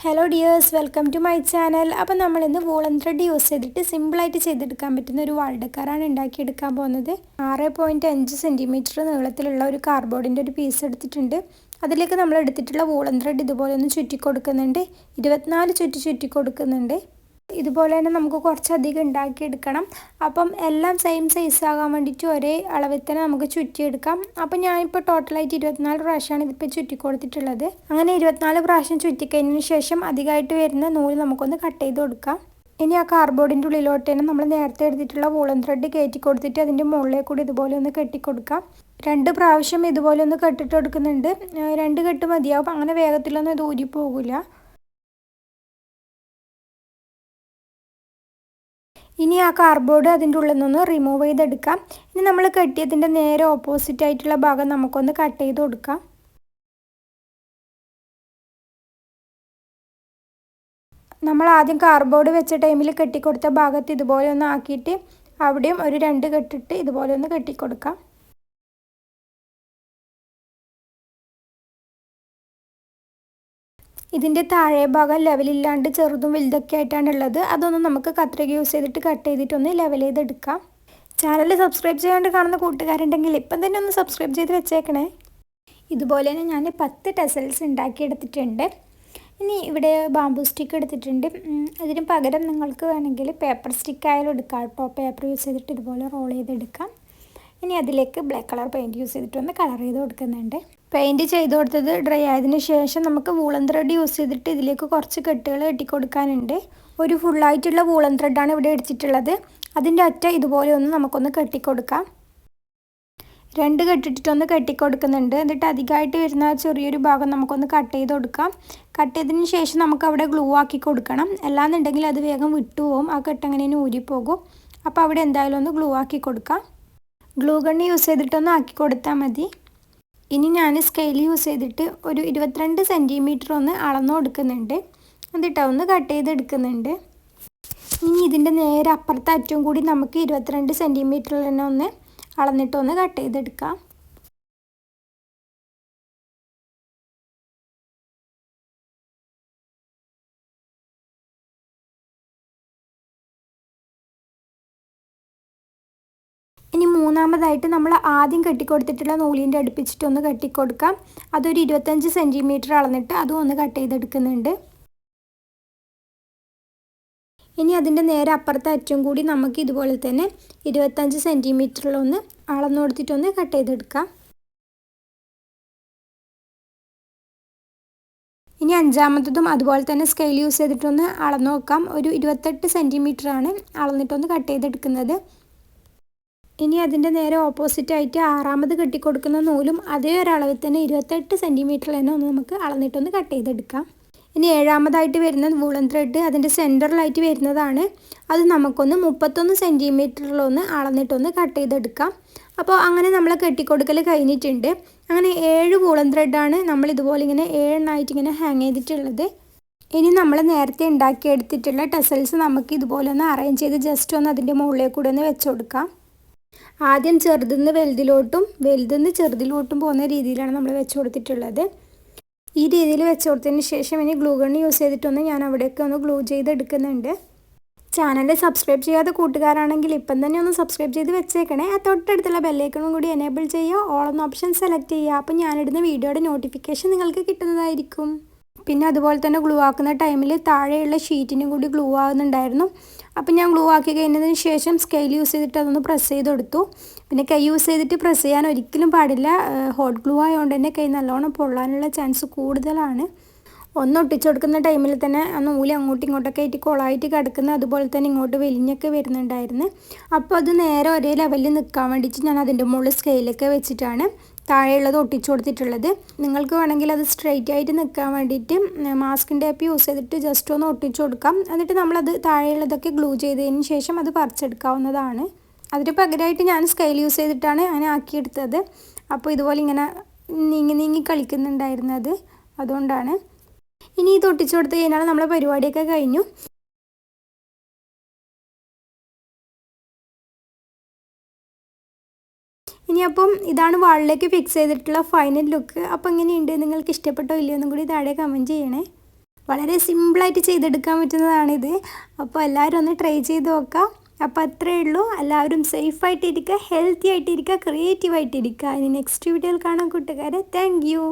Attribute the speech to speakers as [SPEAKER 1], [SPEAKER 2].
[SPEAKER 1] Hello dears, welcome to my channel. അപ്പോൾ നമ്മളിന്ന് woollen thread use ചെയ്തിട്ട് സിമ്പിളായിട്ട് ചെയ്തെടുക്കാൻ പറ്റുന്ന ഒരു വാൾ ഡെക്കറാണ് ഉണ്ടാക്കിയെടുക്കാൻ പോകുന്നത്. 6.5 സെൻറ്റിമീറ്റർ നീളത്തിലുള്ള ഒരു കാർഡ്ബോർഡിൻ്റെ ഒരു പീസ് എടുത്തിട്ടുണ്ട്. അതിലേക്ക് നമ്മൾ എടുത്തിട്ടുള്ള വൂളൻ ത്രെഡ് ഇതുപോലെ ഒന്ന് ചുറ്റി കൊടുക്കുന്നുണ്ട്. 24 ചുറ്റി കൊടുക്കുന്നുണ്ട്. ഇതുപോലെ തന്നെ നമുക്ക് കുറച്ചധികം ഉണ്ടാക്കിയെടുക്കണം. അപ്പം എല്ലാം സെയിം സൈസ് ആകാൻ വേണ്ടിയിട്ട് ഒരേ അളവിൽ തന്നെ നമുക്ക് ചുറ്റിയെടുക്കാം. അപ്പം ഞാനിപ്പോൾ ടോട്ടലായിട്ട് 24 പ്രാവശ്യമാണ് ഇതിപ്പോൾ ചുറ്റി കൊടുത്തിട്ടുള്ളത്. അങ്ങനെ 24 പ്രാവശ്യം ചുറ്റിക്കഴിഞ്ഞതിന് ശേഷം അധികമായിട്ട് വരുന്ന നൂല് നമുക്കൊന്ന് കട്ട് ചെയ്ത് കൊടുക്കാം. ഇനി ആ കാർഡ്ബോർഡിൻ്റെ ഉള്ളിലോട്ട് തന്നെ നമ്മൾ നേരത്തെ എടുത്തിട്ടുള്ള വൂളൻ ത്രെഡ് കയറ്റി കൊടുത്തിട്ട് അതിൻ്റെ മുകളിലേക്ക് കൂടി ഇതുപോലെ ഒന്ന് കെട്ടിക്കൊടുക്കാം. 2 പ്രാവശ്യം ഇതുപോലെ ഒന്ന് കെട്ടിട്ട് കൊടുക്കുന്നുണ്ട്. 2 കെട്ട് മതിയാവും. അങ്ങനെ വേഗത്തിലൊന്നും ഇത് ഊരി പോകില്ല. ഇനി ആ കാർഡ്ബോർഡ് അതിൻ്റെ ഉള്ളിൽ നിന്ന് റിമൂവ് ചെയ്തെടുക്കാം. ഇനി നമ്മൾ കെട്ടിയതിൻ്റെ നേരെ ഓപ്പോസിറ്റ് ആയിട്ടുള്ള ഭാഗം നമുക്കൊന്ന് കട്ട് ചെയ്ത് കൊടുക്കാം. നമ്മൾ ആദ്യം കാർഡ്ബോർഡ് വെച്ച ടൈമിൽ കെട്ടിക്കൊടുത്ത ഭാഗത്ത് ഇതുപോലെ ഒന്ന് ആക്കിയിട്ട് അവിടെയും ഒരു 2 കെട്ടിട്ട് ഇതുപോലെ ഒന്ന് കെട്ടിക്കൊടുക്കാം. ഇതിൻ്റെ താഴെ ഭാഗം ലെവലില്ലാണ്ട് ചെറുതും വലുതൊക്കെ ആയിട്ടാണ് ഉള്ളത്. അതൊന്നും നമുക്ക് കത്രിക യൂസ് ചെയ്തിട്ട് കട്ട് ചെയ്തിട്ടൊന്ന് ലെവൽ ചെയ്തെടുക്കാം. ചാനൽ സബ്സ്ക്രൈബ് ചെയ്യാണ്ട് കാണുന്ന കൂട്ടുകാരുണ്ടെങ്കിൽ ഇപ്പം തന്നെ ഒന്ന് സബ്സ്ക്രൈബ് ചെയ്ത് വെച്ചേക്കണേ. ഇതുപോലെ തന്നെ ഞാൻ 10 ടെസൽസ് ഉണ്ടാക്കിയെടുത്തിട്ടുണ്ട്. ഇനി ഇവിടെ ബാംബൂ സ്റ്റിക്ക് എടുത്തിട്ടുണ്ട്. അതിന് പകരം നിങ്ങൾക്ക് വേണമെങ്കിൽ പേപ്പർ സ്റ്റിക്ക് ആയാലും എടുക്കാം കേട്ടോ. പേപ്പർ യൂസ് ചെയ്തിട്ട് ഇതുപോലെ റോൾ ചെയ്തെടുക്കാം. ഇനി അതിലേക്ക് ബ്ലാക്ക് കളർ പെയിൻറ്റ് യൂസ് ചെയ്തിട്ടൊന്ന് കളർ ചെയ്ത് കൊടുക്കുന്നുണ്ട്. പെയിൻറ്റ് ചെയ്ത് കൊടുത്തത് ഡ്രൈ ആയതിനു ശേഷം നമുക്ക് വൂളൻ ത്രെഡ് യൂസ് ചെയ്തിട്ട് ഇതിലേക്ക് കുറച്ച് കെട്ടുകൾ കെട്ടിക്കൊടുക്കാനുണ്ട്. ഒരു ഫുള്ളായിട്ടുള്ള വൂളൻ ത്രെഡാണ് ഇവിടെ എടുത്തിട്ടുള്ളത്. അതിൻ്റെ അറ്റ ഇതുപോലെ ഒന്ന് നമുക്കൊന്ന് കെട്ടിക്കൊടുക്കാം. 2 കെട്ടിട്ടിട്ടൊന്ന് കെട്ടിക്കൊടുക്കുന്നുണ്ട്. എന്നിട്ട് അധികമായിട്ട് വരുന്ന ചെറിയൊരു ഭാഗം നമുക്കൊന്ന് കട്ട് ചെയ്ത് കൊടുക്കാം. കട്ട് ചെയ്തതിന് ശേഷം നമുക്ക് അവിടെ ഗ്ലൂ ആക്കി കൊടുക്കണം. അല്ലാന്നുണ്ടെങ്കിൽ അത് വേഗം വിട്ടുപോകും. ആ കെട്ടങ്ങനെ ഊരിപ്പോകും. അപ്പോൾ അവിടെ എന്തായാലും ഒന്ന് ഗ്ലൂ ആക്കി കൊടുക്കാം. ഗ്ലൂ ഗണ്ണ് യൂസ് ചെയ്തിട്ടൊന്ന് ആക്കി കൊടുത്താൽ മതി. ഇനി ഞാൻ സ്കെയിൽ യൂസ് ചെയ്തിട്ട് ഒരു 22 സെൻറ്റിമീറ്റർ ഒന്ന് അളന്നു കൊടുക്കുന്നുണ്ട്. എന്നിട്ട് ഒന്ന് കട്ട് ചെയ്തെടുക്കുന്നുണ്ട്. ഇനി ഇതിൻ്റെ നേരെ അപ്പുറത്തെ അറ്റവും കൂടി നമുക്ക് 22 സെൻറ്റിമീറ്ററിൽ തന്നെ ഒന്ന് അളന്നിട്ടൊന്ന് കട്ട് ചെയ്തെടുക്കാം. ഇനി മൂന്നാമതായിട്ട് നമ്മൾ ആദ്യം കെട്ടിക്കൊടുത്തിട്ടുള്ള നൂലിൻ്റെ അടുപ്പിച്ചിട്ടൊന്ന് കെട്ടിക്കൊടുക്കാം. അതൊരു 25 സെൻറ്റിമീറ്റർ അളന്നിട്ട് അതും ഒന്ന് കട്ട് ചെയ്തെടുക്കുന്നുണ്ട്. ഇനി അതിൻ്റെ നേരെ അപ്പുറത്തെ അറ്റവും കൂടി നമുക്ക് ഇതുപോലെ തന്നെ 25 സെൻറ്റിമീറ്ററിലൊന്ന് അളന്നു കൊടുത്തിട്ടൊന്ന് കട്ട് ചെയ്തെടുക്കാം. ഇനി അഞ്ചാമത്തതും അതുപോലെ തന്നെ സ്കെയിൽ യൂസ് ചെയ്തിട്ടൊന്ന് അളന്നു നോക്കാം. ഒരു 28 സെൻറ്റിമീറ്ററാണ് അളന്നിട്ടൊന്ന് കട്ട് ചെയ്തെടുക്കുന്നത്. ഇനി അതിൻ്റെ നേരെ ഓപ്പോസിറ്റ് ആയിട്ട് ആറാമത് കെട്ടിക്കൊടുക്കുന്ന നൂലും അതേ ഒരളവിൽ തന്നെ 28 സെൻറ്റിമീറ്ററിൽ തന്നെ ഒന്ന് നമുക്ക് അളന്നിട്ടൊന്ന് കട്ട് ചെയ്തെടുക്കാം. ഇനി ഏഴാമതായിട്ട് വരുന്ന വൂളൻ ത്രെഡ് അതിൻ്റെ സെൻറ്ററിലായിട്ട് വരുന്നതാണ്. അത് നമുക്കൊന്ന് 31 സെൻറ്റിമീറ്ററിലൊന്ന് അളന്നിട്ടൊന്ന് കട്ട് ചെയ്തെടുക്കാം. അപ്പോൾ അങ്ങനെ നമ്മൾ കെട്ടിക്കൊടുക്കൽ കഴിഞ്ഞിട്ടുണ്ട്. അങ്ങനെ 7 വൂളൻ ത്രെഡാണ് നമ്മൾ ഇതുപോലെ ഇങ്ങനെ 7 എണ്ണമായിട്ട് ഇങ്ങനെ ഹാങ് ചെയ്തിട്ടുള്ളത്. ഇനി നമ്മൾ നേരത്തെ ഉണ്ടാക്കിയെടുത്തിട്ടുള്ള ടെസൽസ് നമുക്ക് ഇതുപോലെ ഒന്ന് അറേഞ്ച് ചെയ്ത് ജസ്റ്റ് ഒന്ന് അതിൻ്റെ മുകളിലേക്ക് കൂടെ ഒന്ന് വെച്ച് കൊടുക്കാം. ആദ്യം ചെറുതിന്ന് വലുതിലോട്ടും വലുതിന്ന് ചെറുതിലോട്ടും പോകുന്ന രീതിയിലാണ് നമ്മൾ വെച്ച് കൊടുത്തിട്ടുള്ളത്. ഈ രീതിയിൽ വെച്ച് കൊടുത്തതിന് ശേഷം ഇനി ഗ്ലൂ ഗണ്ണ് യൂസ് ചെയ്തിട്ടൊന്ന് ഞാൻ അവിടെയൊക്കെ ഒന്ന് ഗ്ലൂ ചെയ്തെടുക്കുന്നുണ്ട്. ചാനൽ സബ്സ്ക്രൈബ് ചെയ്യാത്ത കൂട്ടുകാരാണെങ്കിൽ ഇപ്പം തന്നെ ഒന്ന് സബ്സ്ക്രൈബ് ചെയ്ത് വെച്ചേക്കണേ. ആ തൊട്ടടുത്തുള്ള ബെല്ലൈക്കണും കൂടി എനേബിൾ ചെയ്യുക. ഓൾ എന്ന ഓപ്ഷൻ സെലക്ട് ചെയ്യുക. അപ്പോൾ ഞാനിടുന്ന വീഡിയോയുടെ നോട്ടിഫിക്കേഷൻ നിങ്ങൾക്ക് കിട്ടുന്നതായിരിക്കും. പിന്നെ അതുപോലെ തന്നെ ഗ്ലൂ ആക്കുന്ന ടൈമിൽ താഴെയുള്ള ഷീറ്റിനും കൂടി ഗ്ലൂ ആകുന്നുണ്ടായിരുന്നു. അപ്പം ഞാൻ ഗ്ലൂ ആക്കി കഴിഞ്ഞതിന് ശേഷം സ്കെയിൽ യൂസ് ചെയ്തിട്ട് അതൊന്ന് പ്രസ് ചെയ്ത് കൊടുത്തു. പിന്നെ കൈ യൂസ് ചെയ്തിട്ട് പ്രസ് ചെയ്യാൻ ഒരിക്കലും പാടില്ല. ഹോട്ട് ഗ്ലൂ ആയതുകൊണ്ട് തന്നെ കൈ നല്ലോണം പൊള്ളാനുള്ള ചാൻസ് കൂടുതലാണ്. ഒന്ന് ഒട്ടിച്ചു കൊടുക്കുന്ന ടൈമിൽ തന്നെ ആ നൂല് അങ്ങോട്ടും ഇങ്ങോട്ടൊക്കെ ആയിട്ട് കൊളായിട്ട് കിടക്കുന്നത്, അതുപോലെ തന്നെ ഇങ്ങോട്ട് വലിഞ്ഞൊക്കെ വരുന്നുണ്ടായിരുന്നു. അപ്പോൾ അത് നേരെ ഒരേ ലെവലിൽ നിൽക്കാൻ വേണ്ടിയിട്ട് ഞാൻ അതിൻ്റെ മുകളിൽ സ്കെയിലൊക്കെ വെച്ചിട്ടാണ് താഴെയുള്ളത് ഒട്ടിച്ചു കൊടുത്തിട്ടുള്ളത്. നിങ്ങൾക്ക് വേണമെങ്കിൽ അത് സ്ട്രെയിറ്റ് ആയിട്ട് നിൽക്കാൻ വേണ്ടിയിട്ട് മാസ്കിൻ ടേപ്പ് യൂസ് ചെയ്തിട്ട് ജസ്റ്റ് ഒന്ന് ഒട്ടിച്ചു കൊടുക്കാം. എന്നിട്ട് നമ്മളത് താഴെയുള്ളതൊക്കെ ഗ്ലൂ ചെയ്തതിന് ശേഷം അത് പറിച്ചെടുക്കാവുന്നതാണ്. അതിന് പകരമായിട്ട് ഞാൻ സ്കെയിൽ യൂസ് ചെയ്തിട്ടാണ് അങ്ങനെ ആക്കിയെടുത്തത്. അപ്പോൾ ഇതുപോലെ ഇങ്ങനെ നീങ്ങി കളിക്കുന്നുണ്ടായിരുന്നത്, അതുകൊണ്ടാണ്. ഇനി ഇത് ഒട്ടിച്ചു കൊടുത്തു കഴിഞ്ഞാൽ നമ്മളെ പരിപാടിയൊക്കെ കഴിഞ്ഞു. ഇനി അപ്പം ഇതാണ് വാളിലേക്ക് ഫിക്സ് ചെയ്തിട്ടുള്ള ഫൈനൽ ലുക്ക്. അപ്പോൾ എങ്ങനെയുണ്ട്, നിങ്ങൾക്ക് ഇഷ്ടപ്പെട്ടോ ഇല്ലയോ എന്നും കൂടി താഴെ കമൻറ്റ് ചെയ്യണേ. വളരെ സിമ്പിളായിട്ട് ചെയ്തെടുക്കാൻ പറ്റുന്നതാണിത്. അപ്പോൾ എല്ലാവരും ഒന്ന് ട്രൈ ചെയ്ത് നോക്കാം. അപ്പോൾ അത്രയേ ഉള്ളൂ. എല്ലാവരും സേഫായിട്ടിരിക്കുക, ഹെൽത്തി ആയിട്ടിരിക്കുക, ക്രിയേറ്റീവായിട്ടിരിക്കുക. ഇനി നെക്സ്റ്റ് വീഡിയോയിൽ കാണാം കൂട്ടുകാരെ. Thank you.